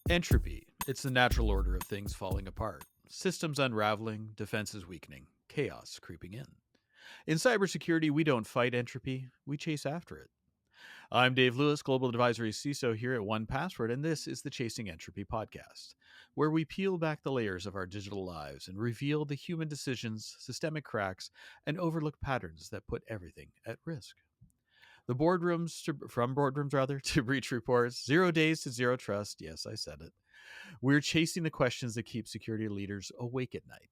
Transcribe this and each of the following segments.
Entropy. It's the natural order of things falling apart. Systems unraveling, defenses weakening, chaos creeping in. In cybersecurity, we don't fight entropy, we chase after it. I'm Dave Lewis, Global Advisory CISO here at 1Password, and this is the Chasing Entropy podcast, where we peel back the layers of our digital lives and reveal the human decisions, systemic cracks, and overlooked patterns that put everything at risk. From boardrooms rather to breach reports, 0 days to zero trust. Yes, I said it. We're chasing the questions that keep security leaders awake at night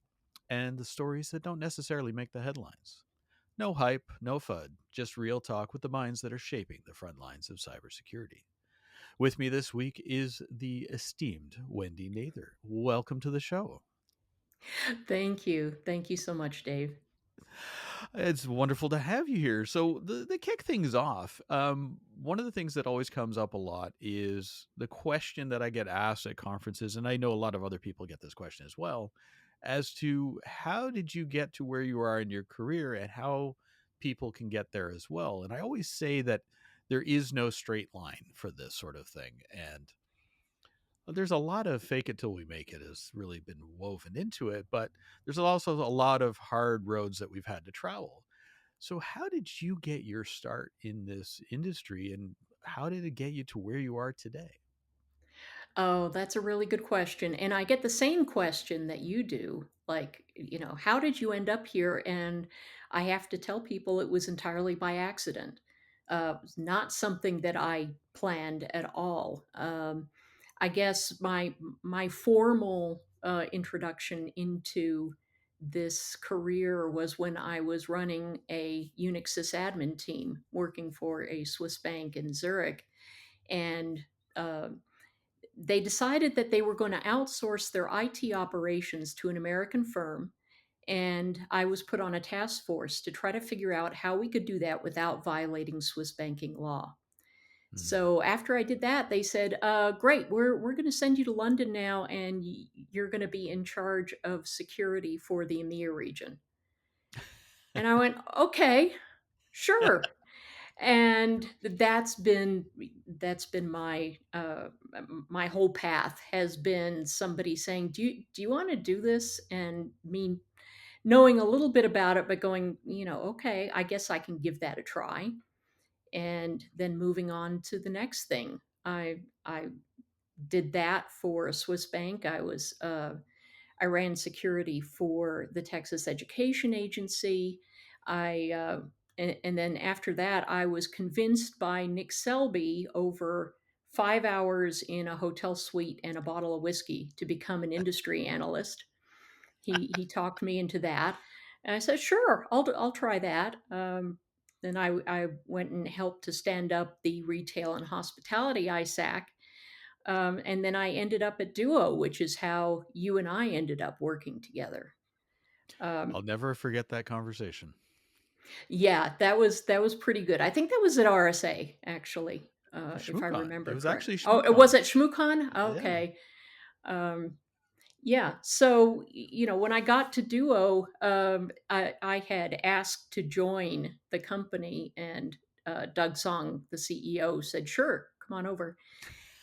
and the stories that don't necessarily make the headlines. No hype, no FUD, just real talk with the minds that are shaping the front lines of cybersecurity. With me this week is the esteemed Wendy Nather. Welcome to the show. Thank you. Thank you so much, Dave. It's wonderful to have you here. So, the kick things off, one of the things that always comes up a lot is the question that I get asked at conferences, and I know a lot of other people get this question as well, as to how did you get to where you are in your career and how people can get there as well. And I always say that there is no straight line for this sort of thing. And there's a lot of fake it till we make it has really been woven into it, but there's also a lot of hard roads that we've had to travel. So, how did you get your start in this industry and how did it get you to where you are today? Oh, that's a really good question. And I get the same question that you do. Like, how did you end up here? And I have to tell people it was entirely by accident. It was not something that I planned at all. I guess my formal introduction into this career was when I was running a Unix sysadmin team working for a Swiss bank in Zurich. And uh, they decided that they were going to outsource their IT operations to an American firm. And I was put on a task force to try to figure out how we could do that without violating Swiss banking law. Hmm. So after I did that, they said, "Great, we're going to send you to London now, and you're going to be in charge of security for the EMEA region." And I went, "Okay, sure." And that's been my whole path has been somebody saying, "Do you want to do this?" And me knowing a little bit about it, but going, "Okay, I guess I can give that a try." And then moving on to the next thing. I did that for a Swiss bank. I ran security for the Texas Education Agency. I and then after that, I was convinced by Nick Selby over 5 hours in a hotel suite and a bottle of whiskey to become an industry analyst. He talked me into that, and I said, "Sure, I'll try that." Then I went and helped to stand up the retail and hospitality ISAC, and then I ended up at Duo, which is how you and I ended up working together. I'll Um, never forget that conversation. yeah, that was pretty good. I think that was at RSA actually, if I Shmoocon. It remember was correct. actually Oh, it was Shmoocon. at ShmooCon. Yeah. Okay. Um, yeah. So when I got to Duo, I had asked to join the company, and Doug Song, the CEO, said, "Sure, come on over."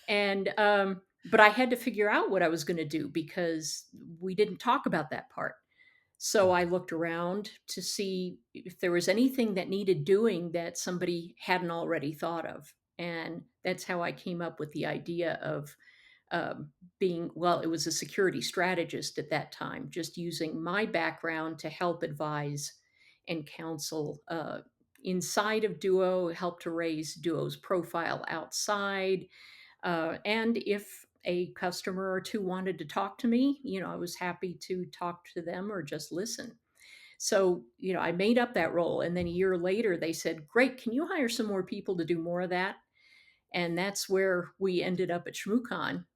And but I had to figure out what I was going to do because we didn't talk about that part. So I Mhm. looked around to see if there was anything that needed doing that somebody hadn't already thought of. And that's how I came up with the idea of being, well, it was a security strategist at that time, just using my background to help advise and counsel inside of Duo, help to raise Duo's profile outside, and if a customer or two wanted to talk to me, I was happy to talk to them or just listen. So, I made up that role. And then a year later, they said, "Great, can you hire some more people to do more of that?" And that's where we ended up at ShmooCon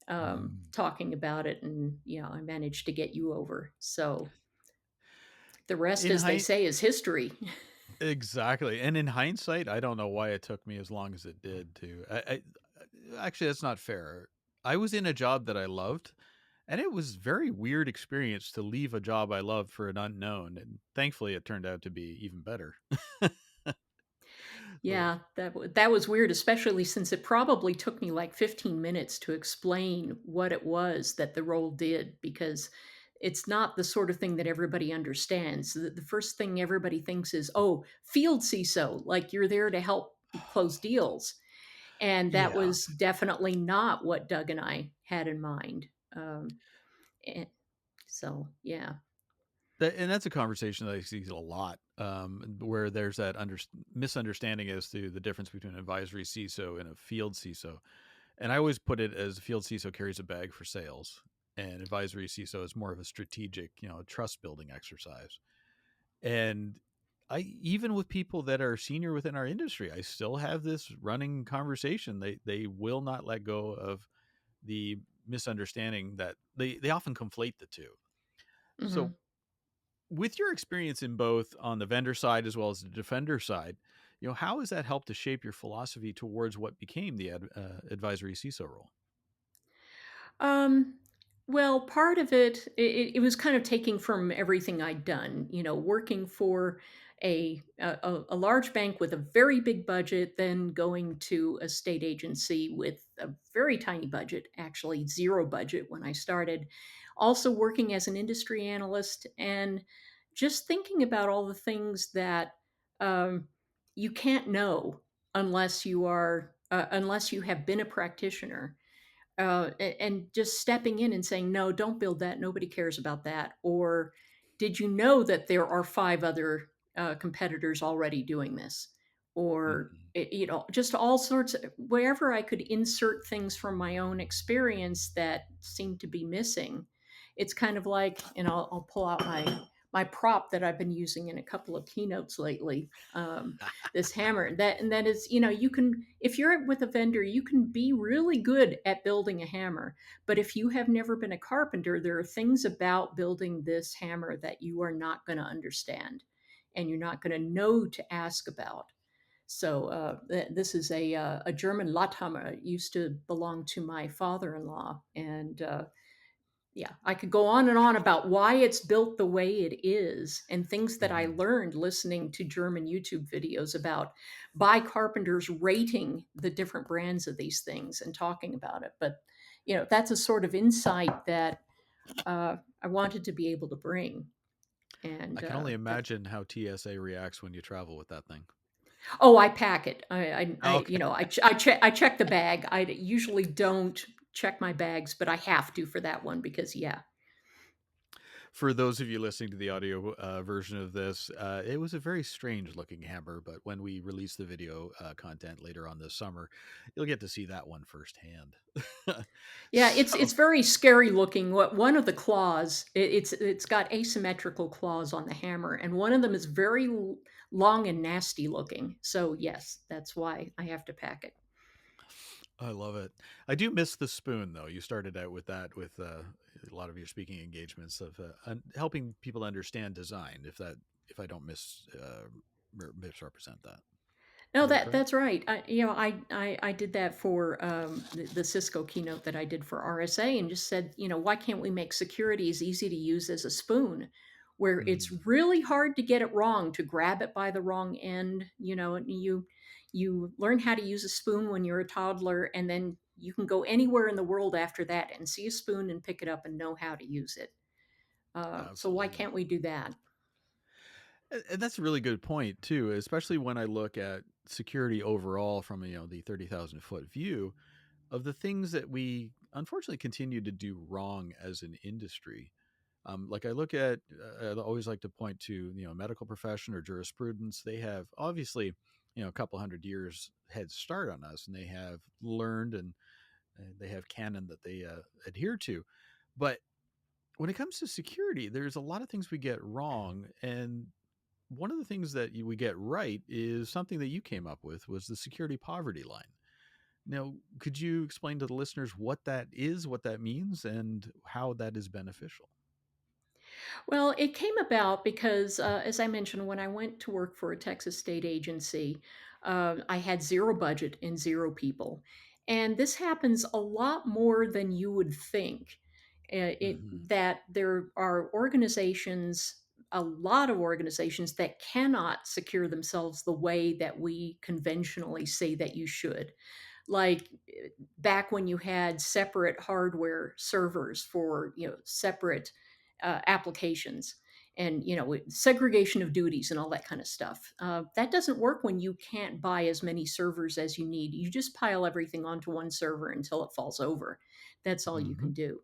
Mm. talking about it. And, I managed to get you over. So the rest, In as they hind say, is history. Exactly, and in hindsight, I don't know why it took me as long as it did to actually, that's not fair. I was in a job that I loved, and it was very weird experience to leave a job I loved for an unknown, and thankfully, it turned out to be even better. But Yeah, that was weird, especially since it probably took me like 15 minutes to explain what it was that the role did, because it's not the sort of thing that everybody understands. The first thing everybody thinks is, "Oh, field CISO, like you're there to help close deals." And that yeah, was definitely not what Doug and I had in mind. Um, eh, so yeah. and that's a conversation that I see a lot, where there's that misunderstanding as to the difference between an advisory CISO and a field CISO. And I always put it as field CISO carries a bag for sales, and advisory CISO is more of a strategic, trust building exercise. And I, even with people that are senior within our industry, I still have this running conversation. They will not let go of the misunderstanding that they often conflate the two. So Mhm. with your experience in both on the vendor side as well as the defender side, how has that helped to shape your philosophy towards what became the advisory CISO role? Um, well, part of it was kind of taking from everything I'd done, working for a large bank with a very big budget, then going to a state agency with a very tiny budget, actually zero budget when I started. Also working as an industry analyst, and just thinking about all the things that um, you can't know unless you have been a practitioner, and just stepping in and saying, no, don't build that, nobody cares about that. Or did you know that there are five other competitors already doing this? Or Mhm. just all sorts of, wherever I could insert things from my own experience that seemed to be missing. It's kind of like, and I'll pull out my prop that I've been using in a couple of keynotes lately. This hammer, that is, you can, if you're with a vendor, you can be really good at building a hammer, but if you have never been a carpenter, there are things about building this hammer that you are not going to understand, and you're not going to know to ask about. So this is a German Latthammer. It used to belong to my father-in-law, and yeah, I could go on and on about why it's built the way it is, and things that I Mhm. learned listening to German YouTube videos about by carpenters rating the different brands of these things and talking about it. But that's a sort of insight that I wanted to be able to bring. I And can only that's imagine how TSA reacts when you travel with that thing. Oh, I pack it. Okay. I check the bag. I usually don't check my bags, but I have to for that one because yeah. For those of you listening to the audio version of this, it was a very strange looking hammer, but when we release the video content later on this summer, you'll get to see that one firsthand. Yeah, So, it's very scary looking. What one of the claws, it's got asymmetrical claws on the hammer, and one of them is very long and nasty looking. So yes, that's why I have to pack it. I love it. I do miss the spoon, though. You started out with that with a lot of your speaking engagements of helping people understand design. If I don't misrepresent that, No, is that correct? that's right. I did that for the Cisco keynote that I did for RSA, and just said, why can't we make security as easy to use as a spoon, where it's Mm, really hard to get it wrong, to grab it by the wrong end, and you learn how to use a spoon when you're a toddler, and then you can go anywhere in the world after that and see a spoon and pick it up and know how to use it. So why absolutely. can't we do that? And that's a really good point too, especially when I look at security overall from the 30,000 foot view of the things that we unfortunately continue to do wrong as an industry. Like I look at, I always like to point to medical profession or jurisprudence. They have obviously a couple hundred years head start on us, and they have learned and they have canon that they adhere to. But when it comes to security, there's a lot of things we get wrong, and one of the things that we get right is something that you came up with was the security poverty line. Now, could you explain to the listeners what that is, what that means, and how that is beneficial? Well, it came about because, as I mentioned, when I went to work for a Texas state agency, I had zero budget and zero people. And this happens a lot more than you would think. Hmm. That there are organizations. a lot of organizations that cannot secure themselves the way that we conventionally say that you should. Like back when you had separate hardware servers for separate applications, and segregation of duties and all that kind of stuff. That doesn't work when you can't buy as many servers as you need. You just pile everything onto one server until it falls over. That's all you Hmm. can do.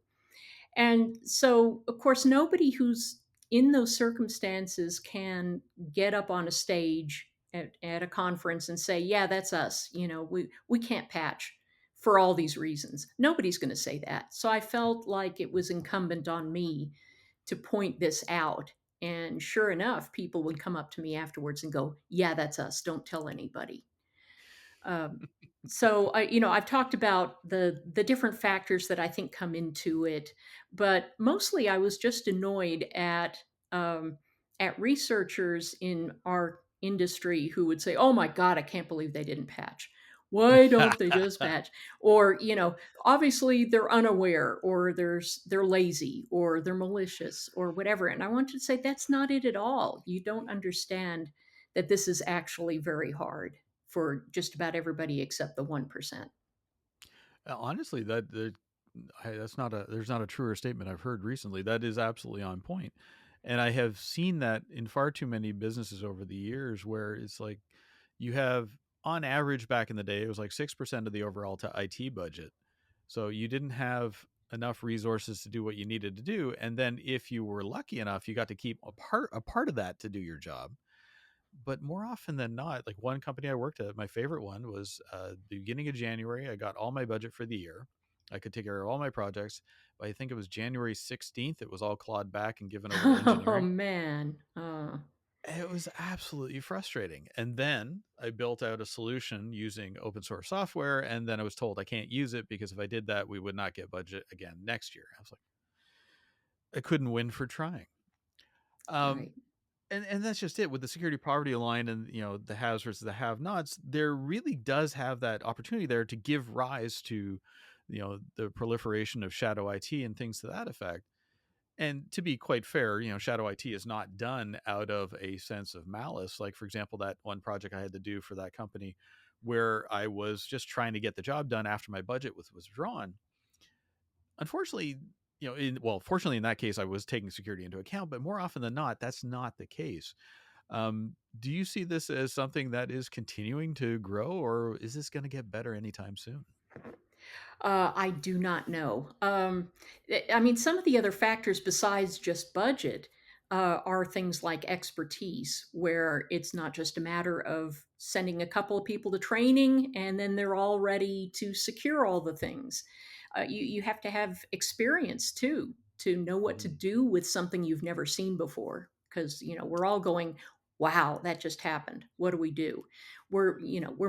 And so, of course, nobody who's in those circumstances can get up on a stage at a conference and say, yeah, that's us. We can't patch for all these reasons. Nobody's going to say that. So I felt like it was incumbent on me to point this out. And sure enough, people would come up to me afterwards and go, yeah, that's us. Don't tell anybody. Um, so I've talked about the different factors that I think come into it, but mostly I was just annoyed um, at researchers in our industry who would say, "Oh my God, I can't believe they didn't patch. Why don't they just patch?" Or obviously they're unaware, or they're lazy, or they're malicious, or whatever. And I wanted to say that's not it at all. You don't understand that this is actually very hard for just about everybody except the 1%. Honestly, that's not a there's not a truer statement I've heard recently. That is absolutely on point. And I have seen that in far too many businesses over the years where it's like you have on average back in the day it was like 6% of the overall IT budget. So you didn't have enough resources to do what you needed to do, and then if you were lucky enough, you got to keep a part of that to do your job. But more often than not, like one company I worked at, my favorite one was the beginning of January. I got all my budget for the year. I could take care of all my projects. But I think it was January 16th. It was all clawed back and given over to Oh engineering. man. It was absolutely frustrating. And then I built out a solution using open source software. And then I was told I can't use it because if I did that, we would not get budget again next year. I was like, I couldn't win for trying. Um, Right. and that's just it with the security poverty line and the haves versus the have nots. There really does have that opportunity there to give rise to the proliferation of shadow IT and things to that effect. And to be quite fair, shadow IT is not done out of a sense of malice. Like for example, that one project I had to do for that company where I was just trying to get the job done after my budget was drawn. Unfortunately, fortunately in that case I was taking security into account, but more often than not that's not the case. Do you see this as something that is continuing to grow, or is this going to get better anytime soon? I do not know. I mean, some of the other factors besides just budget are things like expertise, where it's not just a matter of sending a couple of people to training and then they're all ready to secure all the things. You have to have experience too to know what to Mhm. do with something you've never seen before. Because we're all going, "Wow, that just happened. What do we do?" We're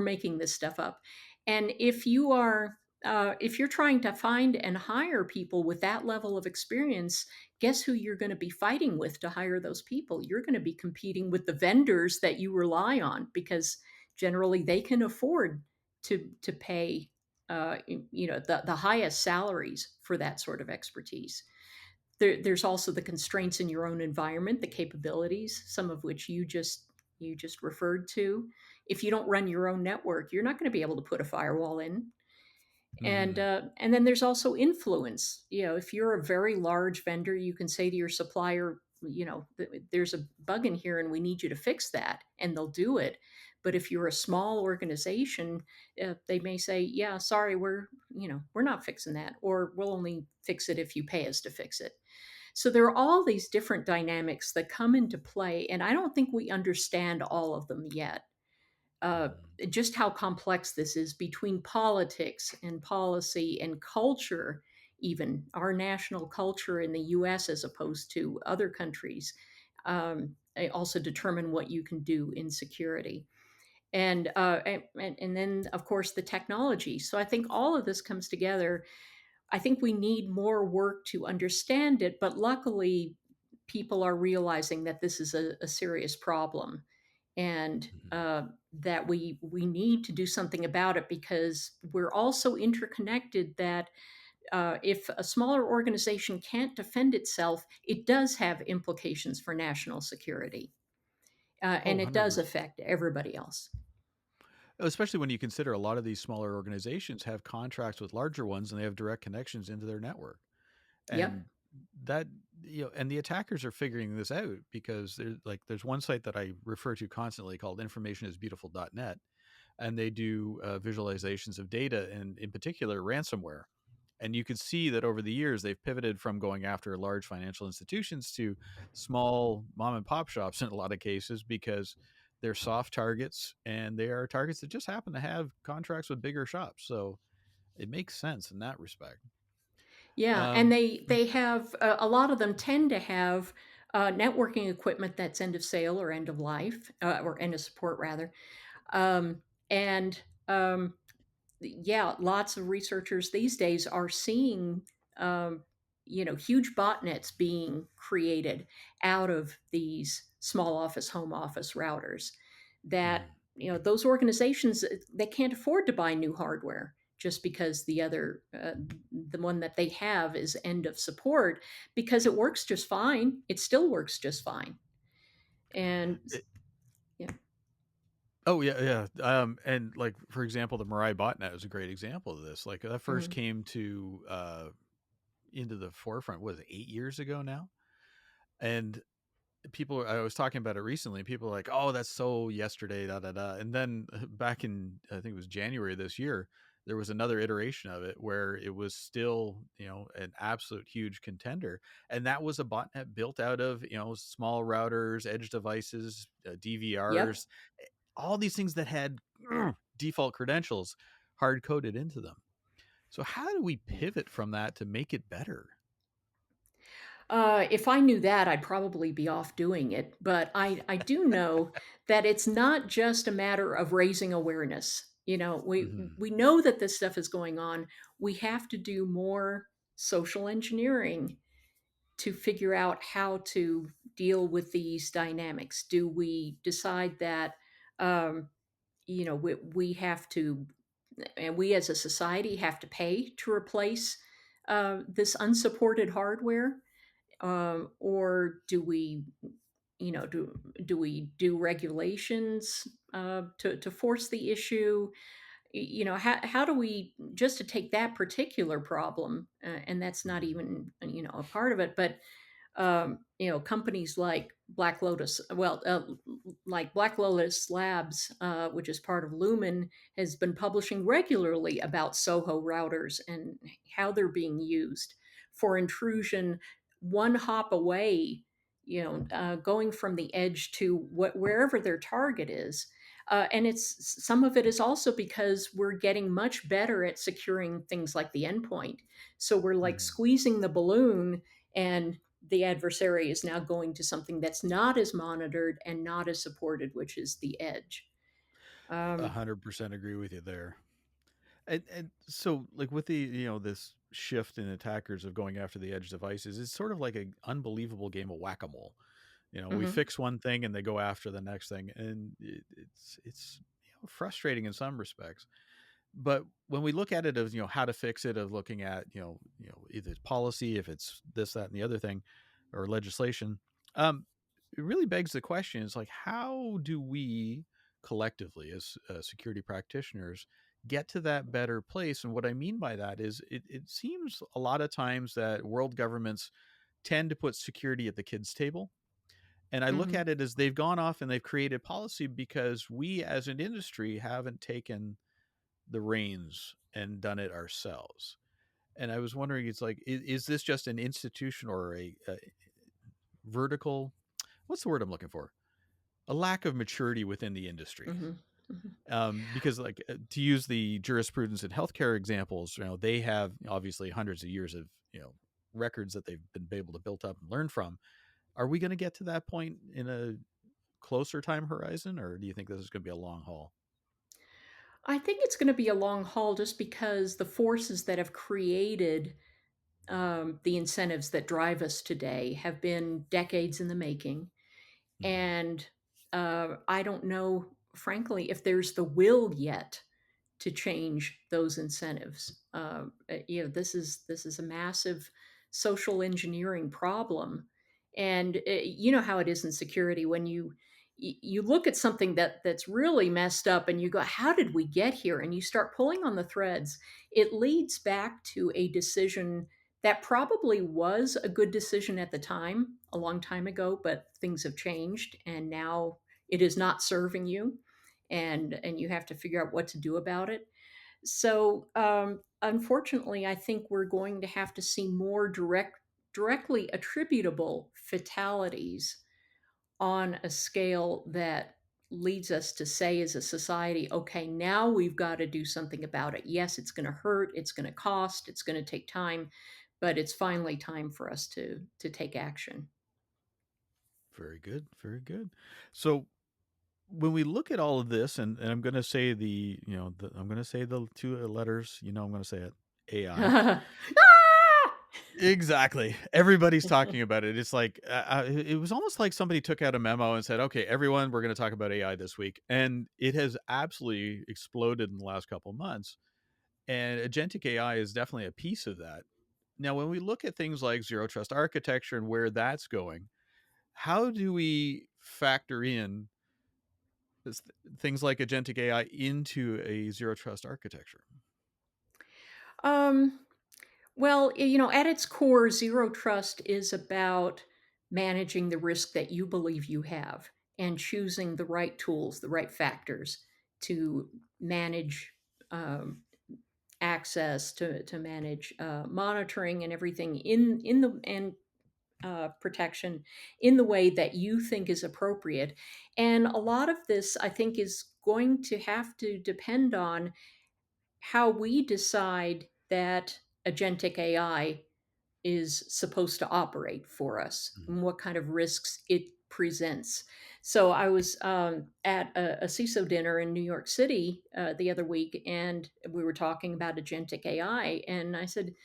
making this stuff up, and if you're trying to find and hire people with that level of experience, guess who you're going to be fighting with to hire those people? You're going to be competing with the vendors that you rely on because generally they can afford to pay the highest salaries for that sort of expertise. There's also the constraints in your own environment, the capabilities, some of which you just referred to. If you don't run your own network, you're not going to be able to put a firewall in. and Mhm. uh, and then there's also influence. If you're a very large vendor, you can say to your supplier, there's a bug in here and we need you to fix that, and they'll do it. But if you're a small organization, they may say, yeah, sorry, we're not fixing that, or we'll only fix it if you pay us to fix it. So there are all these different dynamics that come into play, and I don't think we understand all of them yet. uh, Mhm. just how complex this is between politics and policy and culture, even our national culture in the US as opposed to other countries. They also determine what you can do in security. And then, of course, the technology. So I think all of this comes together. I think we need more work to understand it, but luckily, people are realizing that this is a serious problem, and Mhm. that we need to do something about it because we're all so interconnected that If a smaller organization can't defend itself, it does have implications for national security, Oh, and it does 100%. affect everybody else. Especially when you consider a lot of these smaller organizations have contracts with larger ones and they have direct connections into their network. Yep. And that, and the attackers are figuring this out because there's one site that I refer to constantly called informationisbeautiful.net, and they do visualizations of data and in particular ransomware. And you can see that over the years they've pivoted from going after large financial institutions to small mom and pop shops in a lot of cases, because they're soft targets and they are targets that just happen to have contracts with bigger shops. So it makes sense in that respect. Yeah, and um, they have a lot of them tend to have networking equipment that's end of sale or end of life or end of support rather, um, and yeah, lots of researchers these days are seeing, um, huge botnets being created out of these small office, home office routers. That mhm. those organizations they can't afford to buy new hardware just because the one that they have is end of support because it works just fine. It still works just fine, and yeah. Oh yeah, yeah. And like for example, the Mirai botnet is a great example of this. Like that first Mhm. came to into the forefront. Was it 8 years ago now? And I was talking about it recently. People are like, "Oh, that's so yesterday." Da da da. And then back in I think it was January this year, there was another iteration of it where it was still an absolute huge contender, and that was a botnet built out of small routers, edge devices, Yep. DVRs, all these things that had default credentials hard coded into them. So how do we pivot from that to make it better? If I knew that, I'd probably be off doing it. But I do know that it's not just a matter of raising awareness. We Hmm. know that this stuff is going on. We have to do more social engineering to figure out how to deal with these dynamics. Do we decide that um, we have to, and we as a society have to pay to replace this unsupported hardware? Or do we do we do regulations to force the issue? How do we, just to take that particular problem, and that's not Hmm. even a part of it, but companies like Black Lotus, like Black Lotus Labs, which is part of Lumen, has been publishing regularly about Soho routers and how they're being used for intrusion one hop away, going from the edge to wherever their target is. And it's some of it is also because we're getting much better at securing things like the endpoint. So we're like Hmm. squeezing the balloon, and the adversary is now going to something that's not as monitored and not as supported, which is the edge. Um, 100% agree with you there. And so like with the this shift in attackers of going after the edge devices, it's sort of like an unbelievable game of whack-a-mole. We mhm, fix one thing and they go after the next thing, and it's frustrating in some respects. But when we look at it of how to fix it, of looking at either it's policy, if it's this, that, and the other thing, or legislation, it really begs the question: is like, how do we collectively as security practitioners get to that better place? And what I mean by that is it seems a lot of times that world governments tend to put security at the kids table, and I look mhm. at it as they've gone off and they've created policy because we as an industry haven't taken the reins and done it ourselves. And I was wondering, it's like, is this just an institution or a vertical? What's the word I'm looking for? A lack of maturity within the industry. Mhm, mhm. Because, like, to use the jurisprudence and healthcare examples, they have obviously hundreds of years of records that they've been able to build up and learn from. Are we going to get to that point in a closer time horizon, or do you think this is going to be a long haul? I think it's going to be a long haul just because the forces that have created the incentives that drive us today have been decades in the making. Hmm. And I don't know, frankly, if there's the will yet to change those incentives. This is a massive social engineering problem, and you know how it is in security when you look at something that's really messed up and you go, how did we get here? And you start pulling on the threads. It leads back to a decision that probably was a good decision at the time, a long time ago, but things have changed and now it is not serving you, and you have to figure out what to do about it. So unfortunately, I think we're going to have to see more directly attributable fatalities on a scale that leads us to say as a society, okay, now we've got to do something about it. Yes, it's going to hurt, it's going to cost, it's going to take time, but it's finally time for us to take action. Very good. Very good. So when we look at all of this, and I'm going to say I'm going to say the two letters, I'm going to say it, AI. Ah! Exactly. Everybody's talking about it. It's like it was almost like somebody took out a memo and said, "Okay, everyone, we're going to talk about AI this week," and it has absolutely exploded in the last couple of months. And agentic AI is definitely a piece of that. Now, when we look at things like zero trust architecture and where that's going, how do we factor in this, things like agentic AI into a zero trust architecture? um, Well, at its core, zero trust is about managing the risk that you believe you have and choosing the right tools, the right factors to manage um, access, to manage monitoring and everything in the and protection in the way that you think is appropriate. And a lot of this, I think, is going to have to depend on how we decide that agentic AI is supposed to operate for us Mhm. and what kind of risks it presents. So I was at a CISO dinner in New York City the other week, and we were talking about agentic AI. And I said,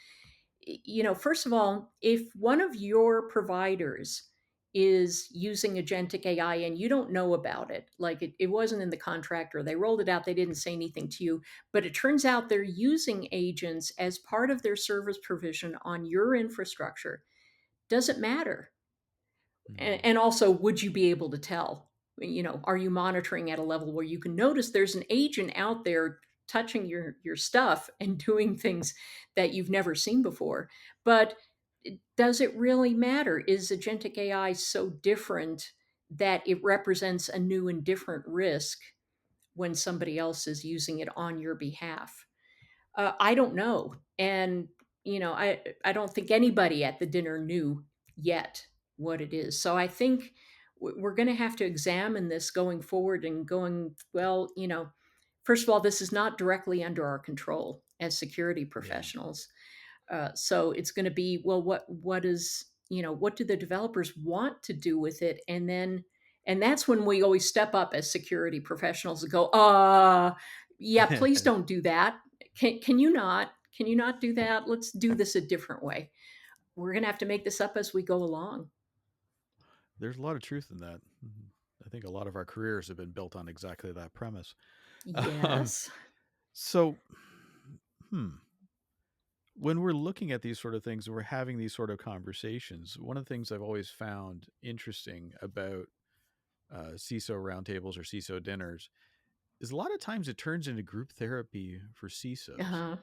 first of all, if one of your providers is using agentic AI and you don't know about it, like it wasn't in the contract or they rolled it out, they didn't say anything to you, but it turns out they're using agents as part of their service provision on your infrastructure, does it matter? And, Mhm. and also, would you be able to tell? Are you monitoring at a level where you can notice there's an agent out there touching your stuff and doing things that you've never seen before? But does it really matter? Is agentic AI so different that it represents a new and different risk when somebody else is using it on your behalf? I don't know, and I don't think anybody at the dinner knew yet what it is. So I think we're going to have to examine this going forward and going, well. First of all, this is not directly under our control as security Yeah. professionals. So it's going to be, well, what do the developers want to do with it, and that's when we always step up as security professionals and go, yeah, please don't do that. Can you not do that? Let's do this a different way. We're going to have to make this up as we go along. There's a lot of truth in that. Mhm. I think a lot of our careers have been built on exactly that premise. Um, Yes. so, hmm, when we're looking at these sort of things and we're having these sort of conversations, one of the things I've always found interesting about CISO roundtables or CISO dinners is a lot of times it turns into group therapy for CISOs Uh-huh.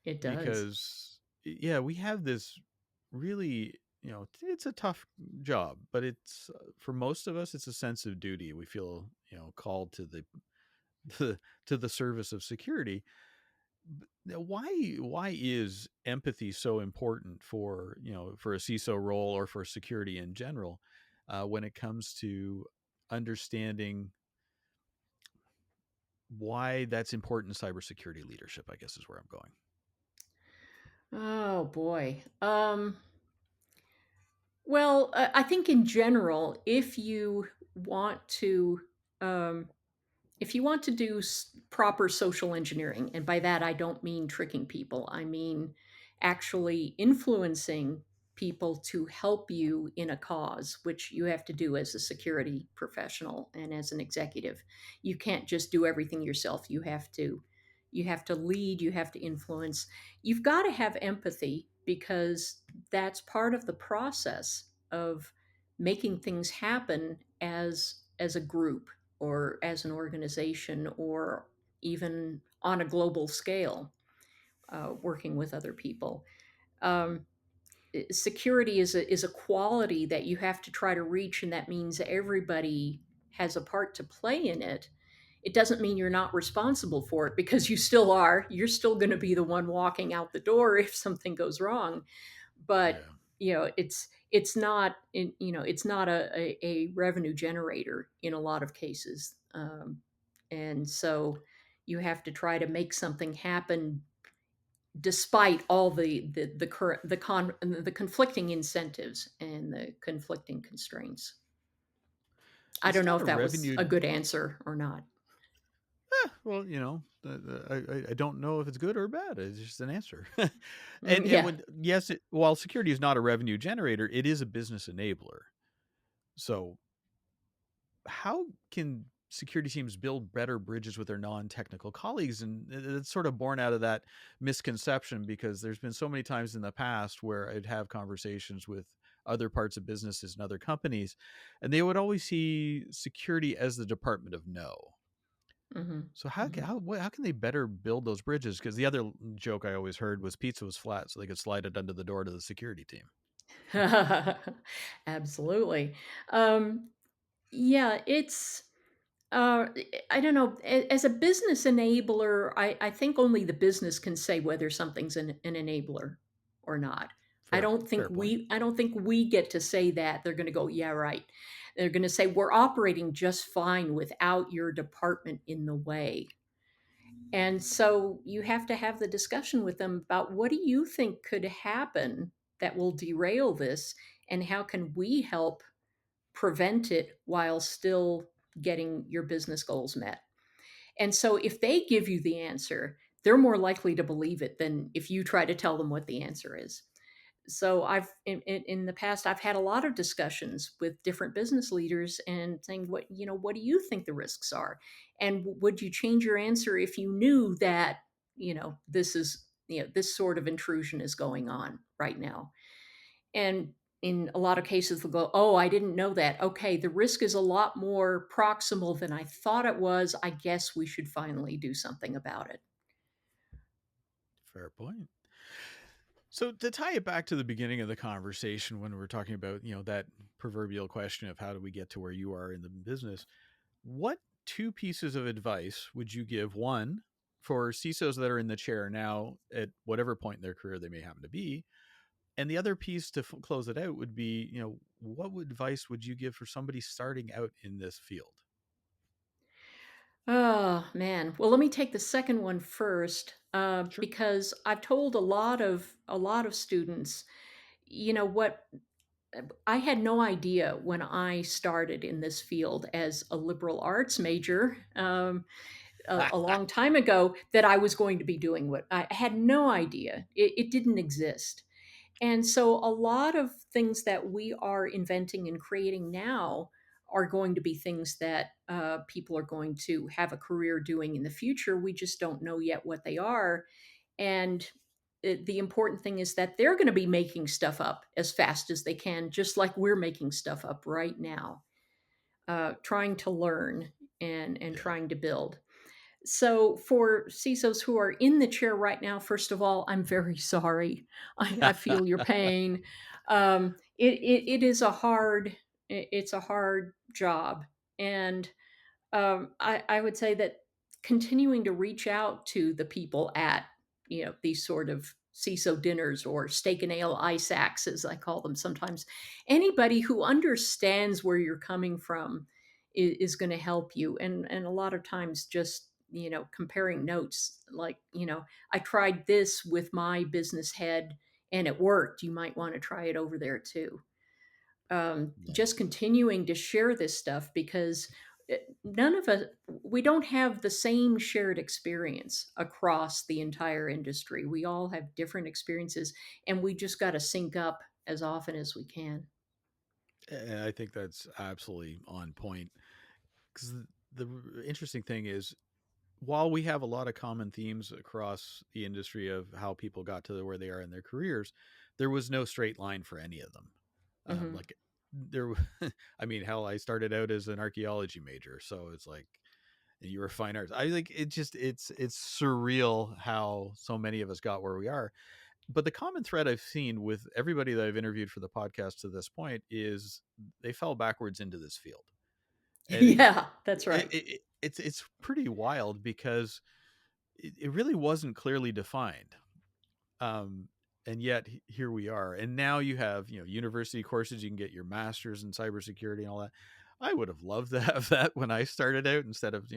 It does. because, yeah, we have this really, it's a tough job, but it's for most of us, it's a sense of duty. We feel, called to the to the service of security. Now, why is empathy so important for for a CISO role or for security in general when it comes to understanding why that's important in cybersecurity leadership? I guess is where I'm going. Oh boy. Well, I think in general, want to um, if you want to do proper social engineering, and by that I don't mean tricking people, I mean actually influencing people to help you in a cause, which you have to do as a security professional and as an executive. You can't just do everything yourself. You have to. you have to lead, you have to influence. You've got to have empathy because that's part of the process of making things happen as a group or as an organization or even on a global scale, working with other people. Um, Security is a quality that you have to try to reach, and that means everybody has a part to play in it. It doesn't mean you're not responsible for it, because you still are. You're still going to be the one walking out the door if something goes wrong. But Yeah. it's not it's not a revenue generator in a lot of cases, and so you have to try to make something happen despite all the current the conflicting incentives and the conflicting constraints. I It's don't know not if a that was revenue. a good answer or not. Well, I don't know if it's good or bad. It's just an answer. And Yeah. when yes, while security is not a revenue generator, it is a business enabler. So how can security teams build better bridges with their non-technical colleagues? And it's sort of born out of that misconception, because there's been so many times in the past where I'd have conversations with other parts of businesses and other companies, and they would always see security as the department of no. Hmm. So Hmm. how can they better build those bridges? Because the other joke I always heard was pizza was flat, so they could slide it under the door to the security team. Absolutely. Um, yeah, it's I don't know. As a business enabler, I think only the business can say whether something's an enabler or not. Fair point. I don't think we get to say that. They're going to go, yeah, right. They're going to say we're operating just fine without your department in the way. And so you have to have the discussion with them about, what do you think could happen that will derail this, and how can we help prevent it while still getting your business goals met? And so if they give you the answer, they're more likely to believe it than if you try to tell them what the answer is. So in the past, I've had a lot of discussions with different business leaders and saying, what do you think the risks are? And would you change your answer if you knew that, this sort of intrusion is going on right now? And in a lot of cases, they'll go, oh, I didn't know that. Okay, the risk is a lot more proximal than I thought it was. I guess we should finally do something about it. Fair point. So to tie it back to the beginning of the conversation when we were talking about, that proverbial question of how do we get to where you are in the business, what two pieces of advice would you give? One, for CISOs that are in the chair now at whatever point in their career they may happen to be, and the other piece to close it out would be, what advice would you give for somebody starting out in this field? Oh, man. Well, let me take the second one first, Sure. because I've told a lot of students, what I had no idea when I started in this field as a liberal arts major, a long time ago, that I was going to be doing what I had no idea. It didn't exist. And so a lot of things that we are inventing and creating now are going to be things that people are going to have a career doing in the future. We just don't know yet what they are. And the important thing is that they're going to be making stuff up as fast as they can, just like we're making stuff up right now, trying to learn and Yeah. trying to build. So, for CISOs who are in the chair right now, first of all, I'm very sorry. I feel your pain. It is a hard, it's a hard job, and I would say that continuing to reach out to the people at these sort of CISO dinners, or steak and ale ISACs, as I call them sometimes, anybody who understands where you're coming from is going to help you. And a lot of times, just comparing notes, like, I tried this with my business head and it worked. You might want to try it over there too. Just Nice. continuing to share this stuff, because none of us, we don't have the same shared experience across the entire industry. We all have different experiences, and we just got to sync up as often as we can. And I think that's absolutely on point. Because the interesting thing is, while we have a lot of common themes across the industry of how people got to where they are in their careers, there was no straight line for any of them. Hmm. Like there, I mean, hell, I started out as an archaeology major, so it's like, and you were fine arts. I think it's surreal how so many of us got where we are. But the common thread I've seen with everybody that I've interviewed for the podcast to this point is they fell backwards into this field, and Yeah, that's right. it's pretty wild because it really wasn't clearly defined. Um, and yet here we are. And now you have, university courses, you can get your master's in cybersecurity and all that. I would have loved to have that when I started out instead of,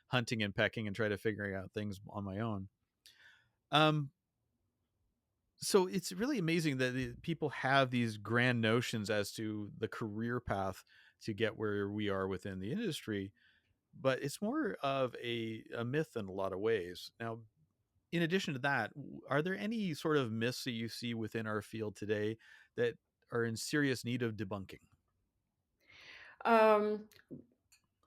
hunting and pecking and try to figuring out things on my own. Um, so it's really amazing that people have these grand notions as to the career path to get where we are within the industry, but it's more of a myth in a lot of ways. Now, in addition to that, are there any sort of myths that you see within our field today that are in serious need of debunking? Um,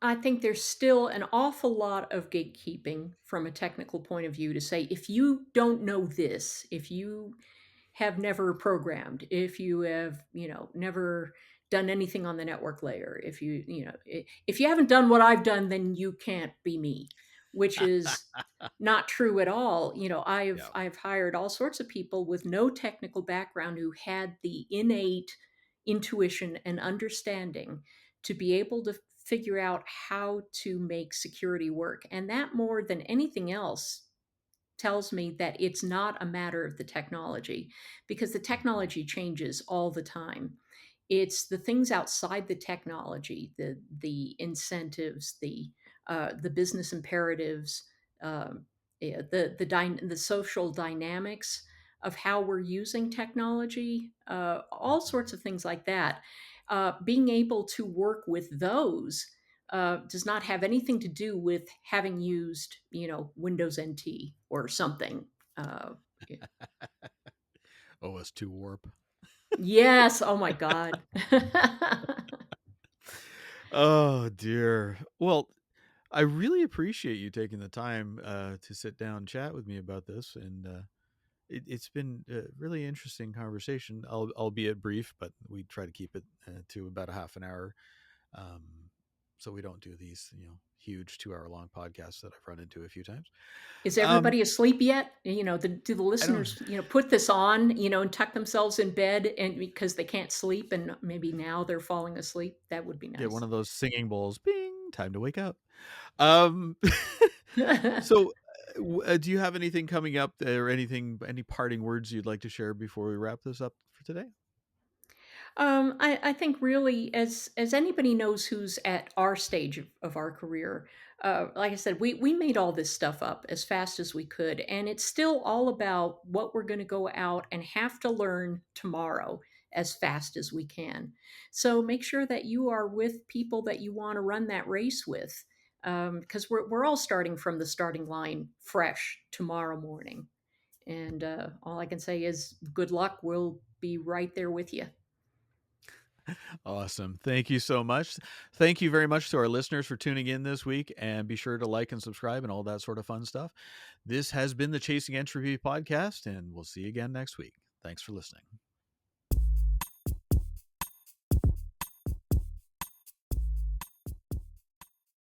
I think there's still an awful lot of gatekeeping from a technical point of view to say, if you don't know this, if you have never programmed, if you have, never done anything on the network layer, if you haven't done what I've done, then you can't be me, which is not true at all. I've Yeah. I've hired all sorts of people with no technical background who had the innate intuition and understanding to be able to figure out how to make security work. And that, more than anything else, tells me that it's not a matter of the technology, because the Mhm. technology changes all the time. It's the things outside the technology, the incentives, the business imperatives, um, the social dynamics of how we're using technology, all sorts of things like that. Being able to work with those does not have anything to do with having used, Windows NT or something. Uh, OS2 warp. yes. Oh my God. Oh dear. Well, I really appreciate you taking the time to sit down and chat with me about this, and it's been a really interesting conversation, albeit brief, but we try to keep it to about a half an hour, um, so we don't do these, huge 2 hour long podcasts that I've run into a few times. Is Um, everybody asleep yet? Do the I don't. listeners, put this on, and tuck themselves in bed, and because they can't sleep, and maybe now they're falling asleep? That would be Get one nice. of those singing bowls. Bing, time to wake up. Um, so, do you have anything coming up or any parting words you'd like to share before we wrap this up for today? I think really, as anybody knows who's at our stage of our career, like I said, we made all this stuff up as fast as we could, and it's still all about what we're going to go out and have to learn tomorrow as fast as we can. So make sure that you are with people that you want to run that race with, because we're all starting from the starting line fresh tomorrow morning. And all I can say is good luck. We'll be right there with you. Awesome. Thank you so much. Thank you very much to our listeners for tuning in this week, and be sure to like and subscribe and all that sort of fun stuff. This has been the Chasing Entropy podcast, and we'll see you again next week. Thanks for listening.